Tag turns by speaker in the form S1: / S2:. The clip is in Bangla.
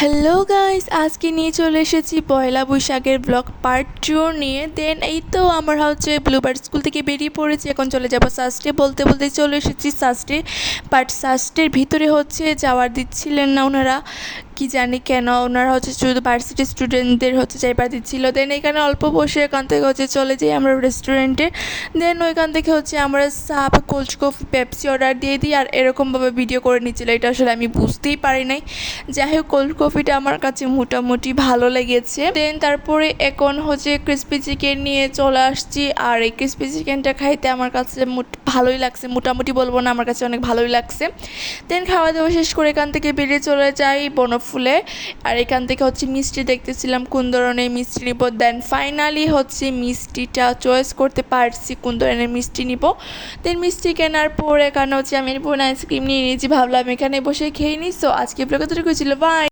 S1: হ্যালো গাইস, আজকে নিয়ে চলে এসেছি পয়লা বৈশাখের ব্লগ পার্ট 2 নিয়ে। দেন এই তো আমরা ব্লুবার্ড স্কুল থেকে বেরিয়ে পড়েছি, এখন চলে যাব সাস্টে। বলতে বলতে চলে এসেছি সাস্টে, বাট সাস্টের ভিতরে যাওয়ার দিচ্ছিলেন না ওনারা, কি জানি কেন। ওনারা শুধু ভার্সিটি স্টুডেন্টদের যাইবার দিচ্ছিল। দেন এখানে অল্প বসে এখান থেকে চলে যাই আমরা রেস্টুরেন্টে। দেন ওইখান থেকে আমরা চা, কোল্ড কফি, পেপসি অর্ডার দিয়ে দিই, আর এরকমভাবে ভিডিও করে নিচ্ছিল। এটা আসলে আমি বুঝতেই পারি নাই। যাই হোক, কোল্ড কফিটা আমার কাছে মোটামুটি ভালো লেগেছে। দেন তারপরে এখন ক্রিসপি চিকেন নিয়ে চলে আসছি, আর এই ক্রিসপি চিকেনটা খাইতে আমার কাছে ভালোই লাগছে, মোটামুটি বলবো না, আমার কাছে অনেক ভালোই লাগছে। দেন খাওয়া দাওয়া শেষ করে এখান থেকে বেরিয়ে চলে যাই বনফুলে। আর এখান থেকে মিষ্টি দেখতেছিলাম কোন ধরনের মিষ্টি নিব। দেন ফাইনালি মিষ্টিটা চয়েস করতে পারছি কোন ধরনের মিষ্টি নিব। দেন মিষ্টি কেনার পর এখানে আমি বোন আইসক্রিম নিয়ে নিয়েছি, ভাবলাম এখানে বসে খেয়ে নিই। সো আজকে ব্লগ ছিল, বাই।